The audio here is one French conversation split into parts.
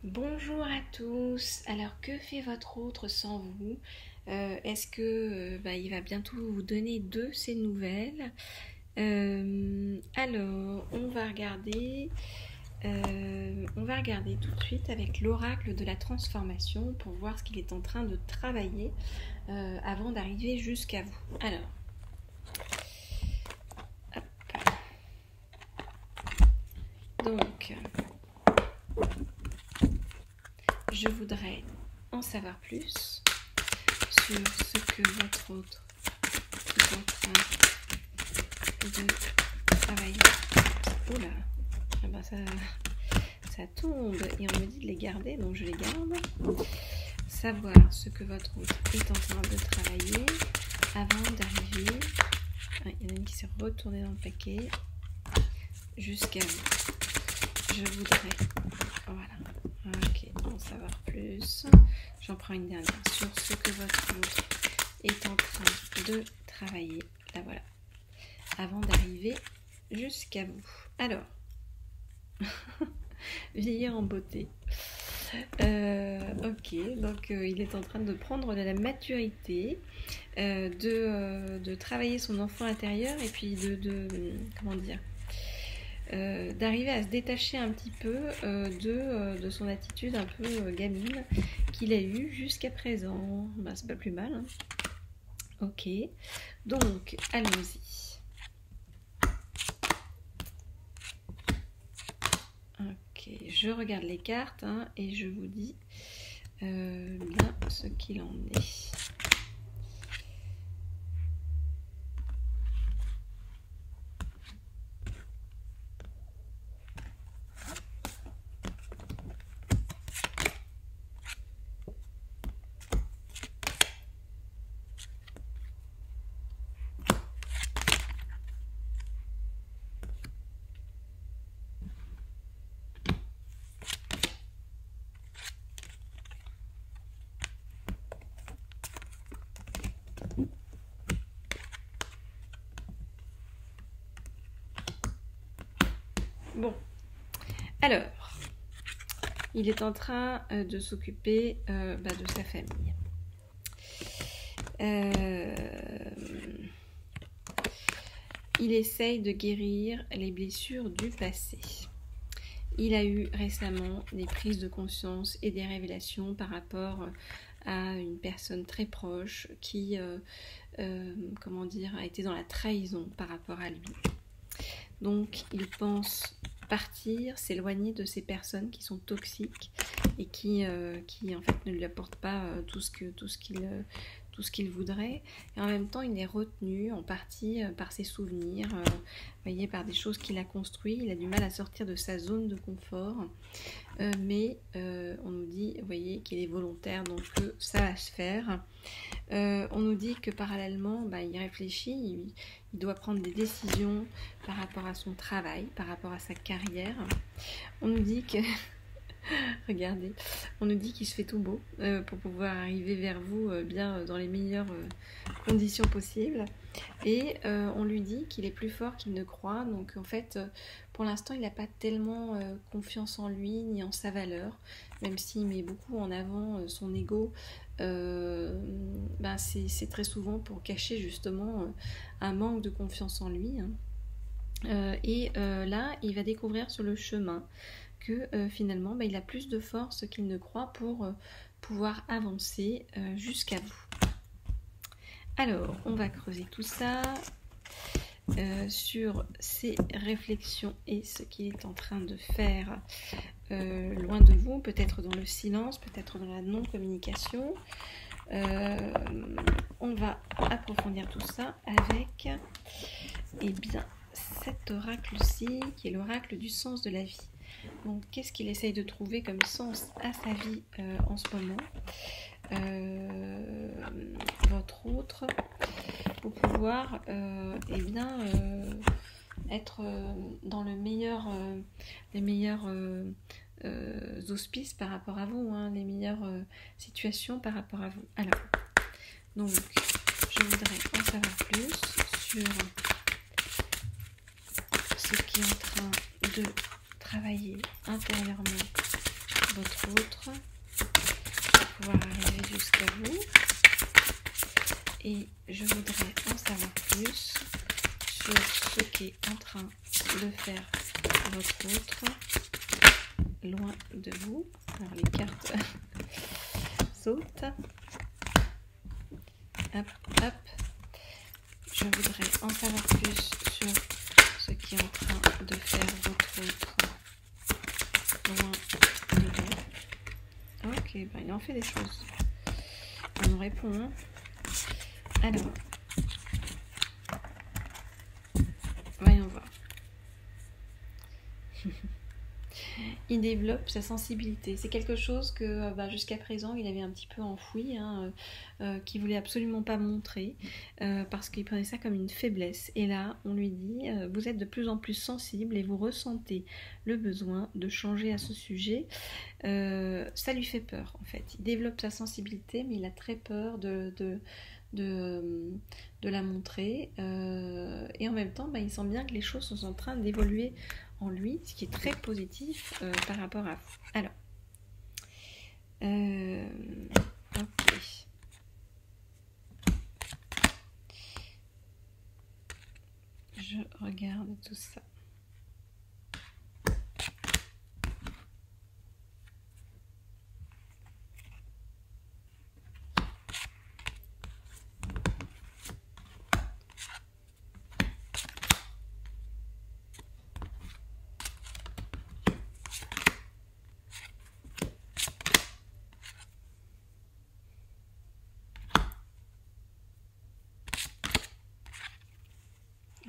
Bonjour à tous. Alors, que fait votre autre sans vous? Est-ce que il va bientôt vous donner de ses nouvelles? Alors, on va regarder tout de suite avec l'oracle de la transformation pour voir ce qu'il est en train de travailler avant d'arriver jusqu'à vous. Alors, hop. Donc, je voudrais en savoir plus sur ce que votre autre est en train de travailler. Oula, ah ben ça tombe et on me dit de les garder, donc je les garde. Savoir ce que votre autre est en train de travailler avant d'arriver. Ah, il y en a une qui s'est retournée dans le paquet jusqu'à vous. Je voudrais, voilà, ok, en savoir plus. J'en prends une dernière sur ce que votre autre est en train de travailler. Là voilà, avant d'arriver jusqu'à vous. Alors, vieillir en beauté. Ok, donc il est en train de prendre de la maturité, de travailler son enfant intérieur et puis comment dire, d'arriver à se détacher un petit peu de son attitude un peu gamine qu'il a eue jusqu'à présent. Ben, c'est pas plus mal, hein. Ok, donc allons-y. Ok, je regarde les cartes et je vous dis bien ce qu'il en est. Bon, alors, il est en train de s'occuper de sa famille. Il essaye de guérir les blessures du passé. Il a eu récemment des prises de conscience et des révélations par rapport à une personne très proche qui, a été dans la trahison par rapport à lui. Donc, il pense partir, s'éloigner de ces personnes qui sont toxiques et qui en fait ne lui apportent pas tout ce qu'il voudrait. Et en même temps, il est retenu en partie par ses souvenirs, par des choses qu'il a construites. Il a du mal à sortir de sa zone de confort. Mais on nous dit, vous voyez, qu'il est volontaire, donc que ça va se faire. On nous dit que parallèlement, il réfléchit, il doit prendre des décisions par rapport à son travail, par rapport à sa carrière. On nous dit que, regardez, on nous dit qu'il se fait tout beau pour pouvoir arriver vers vous bien dans les meilleures conditions possibles. Et on lui dit qu'il est plus fort qu'il ne croit. Donc en fait, pour l'instant, il n'a pas tellement confiance en lui ni en sa valeur, même s'il met beaucoup en avant son ego. C'est très souvent pour cacher justement un manque de confiance en lui. Là, il va découvrir sur le chemin que finalement, il a plus de force qu'il ne croit pour pouvoir avancer jusqu'à vous. Alors, on va creuser tout ça sur ses réflexions et ce qu'il est en train de faire loin de vous, peut-être dans le silence, peut-être dans la non-communication. On va approfondir tout ça avec cet oracle-ci, qui est l'oracle du sens de la vie. Donc, qu'est-ce qu'il essaye de trouver comme sens à sa vie en ce moment, votre autre, pour pouvoir être dans les meilleurs auspices par rapport à vous, les meilleures situations par rapport à vous. Alors, donc, je voudrais en savoir plus sur ce qui est en train de travailler intérieurement votre et je voudrais en savoir plus sur ce qu'est en train de faire votre autre loin de vous. Alors les cartes sautent. Hop, hop. Je voudrais en savoir plus sur ce qui est en train de faire votre autre loin de vous. Ok, ben il en fait des choses. On nous répond. Hein. Alors, voyons voir. Il développe sa sensibilité. C'est quelque chose que jusqu'à présent il avait un petit peu enfoui, hein, qu'il voulait absolument pas montrer, parce qu'il prenait ça comme une faiblesse. Et là, on lui dit, vous êtes de plus en plus sensible et vous ressentez le besoin de changer à ce sujet. Ça lui fait peur en fait. Il développe sa sensibilité, mais il a très peur de la montrer. Et en même temps, il sent bien que les choses sont en train d'évoluer en lui, ce qui est très positif par rapport à vous. Alors, ok. Je regarde tout ça.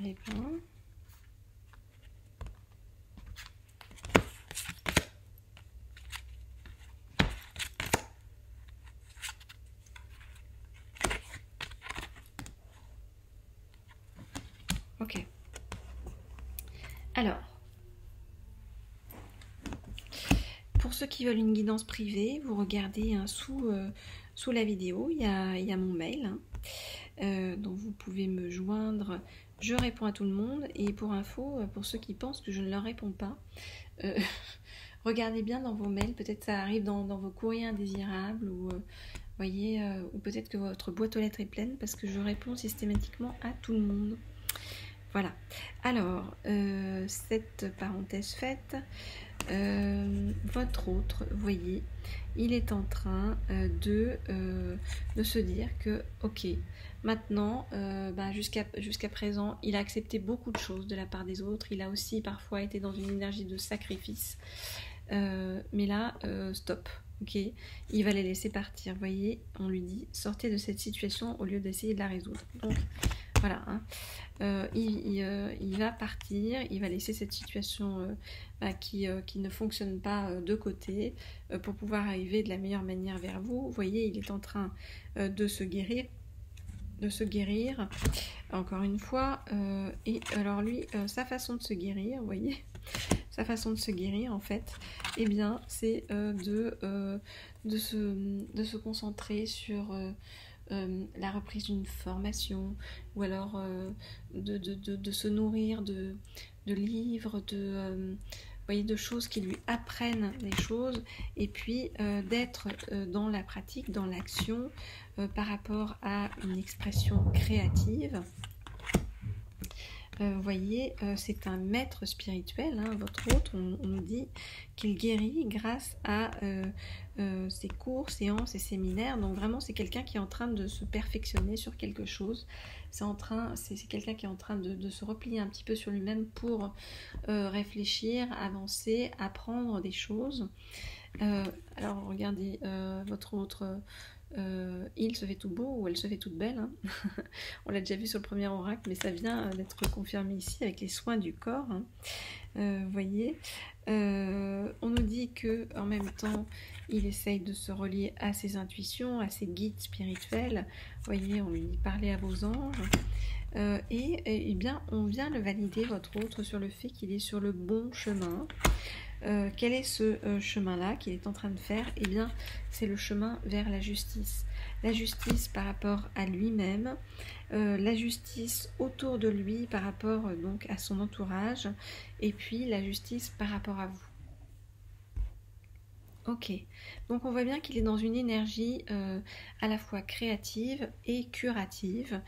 Et bien, ok. Alors, pour ceux qui veulent une guidance privée, vous regardez hein, sous la vidéo, il y a mon mail, hein, dont vous pouvez me joindre. Je réponds à tout le monde, et pour info, pour ceux qui pensent que je ne leur réponds pas, regardez bien dans vos mails, peut-être ça arrive dans vos courriers indésirables, ou voyez, ou peut-être que votre boîte aux lettres est pleine, parce que je réponds systématiquement à tout le monde. Voilà. Alors, cette parenthèse faite, votre autre, vous voyez, il est en train de se dire que, ok, maintenant, jusqu'à présent, il a accepté beaucoup de choses de la part des autres. Il a aussi parfois été dans une énergie de sacrifice. Mais là, stop. Ok, il va les laisser partir. Vous voyez, on lui dit, sortez de cette situation au lieu d'essayer de la résoudre. Donc, voilà. Hein. Il va partir, il va laisser cette situation qui ne fonctionne pas de côté pour pouvoir arriver de la meilleure manière vers vous. Vous voyez, il est en train de se guérir. Encore une fois. Et alors lui, sa façon de se guérir, vous voyez, sa façon de se guérir en fait, eh bien c'est de se concentrer sur la reprise d'une formation, ou alors de se nourrir de livres, voyez, de choses qui lui apprennent des choses, et puis d'être dans la pratique, dans l'action, par rapport à une expression créative. Vous voyez, c'est un maître spirituel, hein, votre autre. On nous dit qu'il guérit grâce à ses cours, séances et séminaires. Donc vraiment, c'est quelqu'un qui est en train de se perfectionner sur quelque chose. C'est quelqu'un qui est en train de se replier un petit peu sur lui-même pour réfléchir, avancer, apprendre des choses. Alors regardez, votre autre... il se fait tout beau ou elle se fait toute belle, hein. On l'a déjà vu sur le premier oracle, mais ça vient d'être confirmé ici avec les soins du corps, hein. Vous voyez, on nous dit que en même temps il essaye de se relier à ses intuitions, à ses guides spirituels. Vous voyez, on lui dit parlez à vos anges, et bien on vient le valider, votre autre, sur le fait qu'il est sur le bon chemin. Quel est ce chemin-là qu'il est en train de faire? Eh bien, c'est le chemin vers la justice. La justice par rapport à lui-même, la justice autour de lui par rapport donc à son entourage, et puis la justice par rapport à vous. Ok, donc on voit bien qu'il est dans une énergie à la fois créative et curative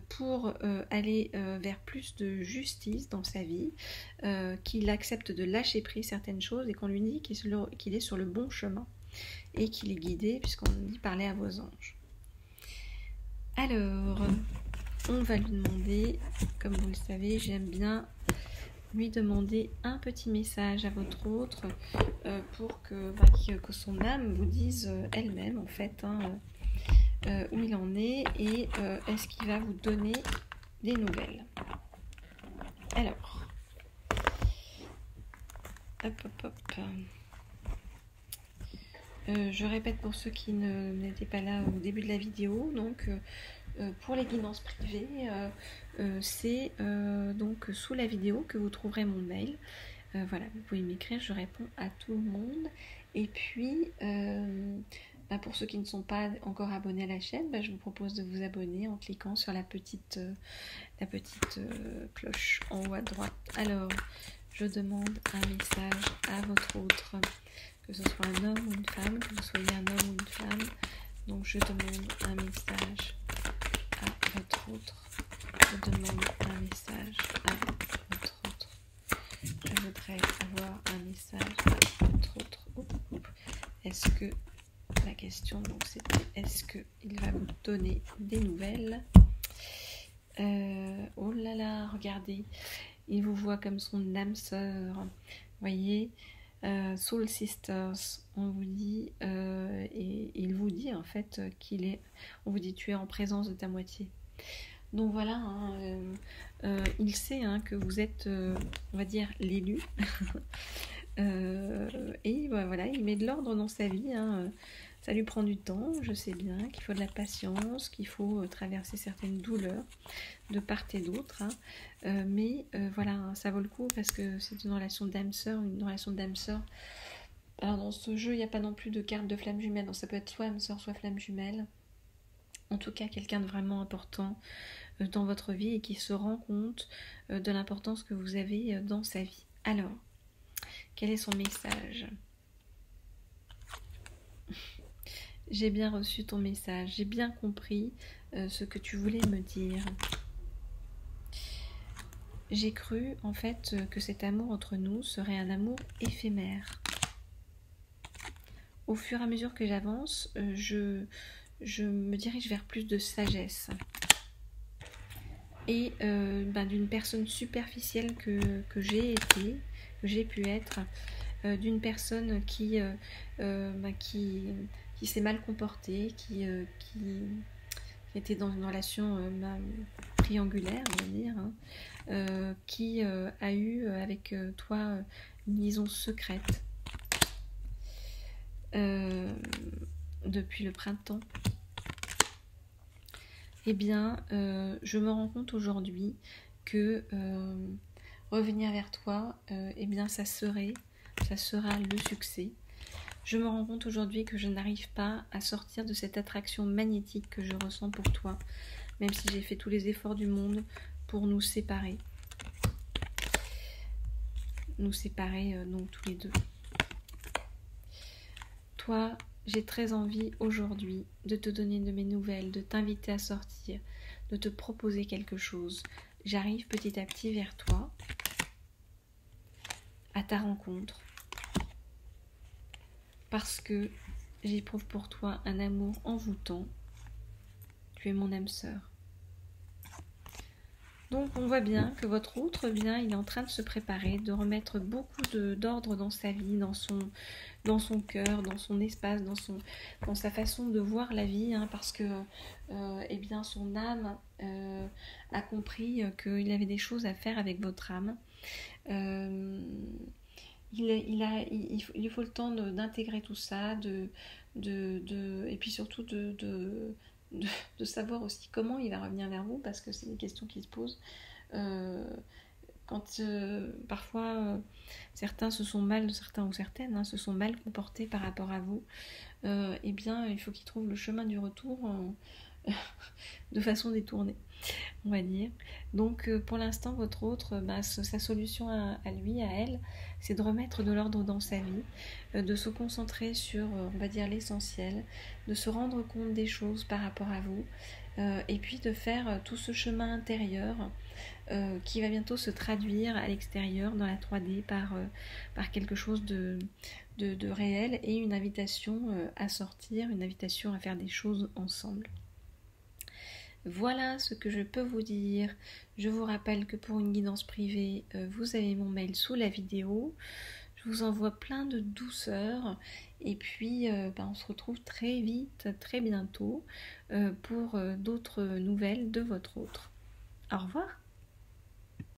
pour aller vers plus de justice dans sa vie, qu'il accepte de lâcher prise certaines choses et qu'on lui dit qu'il est sur le bon chemin et qu'il est guidé puisqu'on dit parler à vos anges. Alors, on va lui demander, comme vous le savez, j'aime bien lui demander un petit message à votre autre pour que son âme vous dise elle-même en fait où il en est et est-ce qu'il va vous donner des nouvelles. Alors, hop. Je répète pour ceux qui n'étaient pas là au début de la vidéo, donc pour les guidances privées, c'est donc sous la vidéo que vous trouverez mon mail. Voilà, vous pouvez m'écrire, je réponds à tout le monde. Et puis, pour ceux qui ne sont pas encore abonnés à la chaîne, je vous propose de vous abonner en cliquant sur la petite cloche en haut à droite. Alors, je demande un message à votre autre, que ce soit un homme ou une femme, que vous soyez un homme ou une femme. Donc, je demande un message à votre autre. Je demande un message à votre autre. Je voudrais avoir un message à votre autre. Est-ce que la question donc c'était est-ce qu'il va vous donner des nouvelles? Oh là là, regardez, il vous voit comme son âme sœur. Voyez, Soul Sisters, on vous dit et il vous dit en fait qu'il est. On vous dit tu es en présence de ta moitié. Donc voilà, il sait que vous êtes, on va dire, l'élu. Et voilà, il met de l'ordre dans sa vie. Ça lui prend du temps, je sais bien qu'il faut de la patience, qu'il faut traverser certaines douleurs de part et d'autre. Mais voilà, ça vaut le coup parce que c'est une relation d'âme-sœur, Alors dans ce jeu, il n'y a pas non plus de carte de flamme jumelle, donc ça peut être soit âme-sœur, soit flamme jumelle. En tout cas, quelqu'un de vraiment important dans votre vie et qui se rend compte de l'importance que vous avez dans sa vie. Alors, quel est son message? J'ai bien reçu ton message, j'ai bien compris ce que tu voulais me dire. J'ai cru en fait que cet amour entre nous serait un amour éphémère. Au fur et à mesure que j'avance, je me dirige vers plus de sagesse. Et d'une personne superficielle que j'ai été, que j'ai pu être, d'une personne qui s'est mal comportée, qui était dans une relation triangulaire, on va dire, qui a eu avec toi une liaison secrète depuis le printemps. Eh bien, je me rends compte aujourd'hui que revenir vers toi, eh bien, ça sera le succès. Je me rends compte aujourd'hui que je n'arrive pas à sortir de cette attraction magnétique que je ressens pour toi, même si j'ai fait tous les efforts du monde pour nous séparer. Donc tous les deux. Toi, j'ai très envie aujourd'hui de te donner de mes nouvelles, de t'inviter à sortir, de te proposer quelque chose. J'arrive petit à petit vers toi, à ta rencontre, parce que j'éprouve pour toi un amour envoûtant. Tu es mon âme sœur. Donc on voit bien que votre autre il est en train de se préparer, de remettre beaucoup d'ordre dans sa vie, dans son cœur, dans son espace, dans sa façon de voir la vie, parce que eh bien son âme a compris qu'il avait des choses à faire avec votre âme. Il faut le temps d'intégrer tout ça, et puis surtout de savoir aussi comment il va revenir vers vous, parce que c'est des questions qui se posent. Quand parfois certains se sont mal comportés par rapport à vous, eh bien il faut qu'ils trouvent le chemin du retour de façon détournée, on va dire. Donc pour l'instant, votre autre, sa solution à lui, à elle, c'est de remettre de l'ordre dans sa vie, de se concentrer sur, on va dire, l'essentiel, de se rendre compte des choses par rapport à vous, et puis de faire tout ce chemin intérieur qui va bientôt se traduire à l'extérieur dans la 3D par quelque chose de réel et une invitation à sortir, une invitation à faire des choses ensemble. Voilà ce que je peux vous dire. Je vous rappelle que pour une guidance privée, vous avez mon mail sous la vidéo. Je vous envoie plein de douceur et puis on se retrouve très vite, très bientôt pour d'autres nouvelles de votre autre. Au revoir.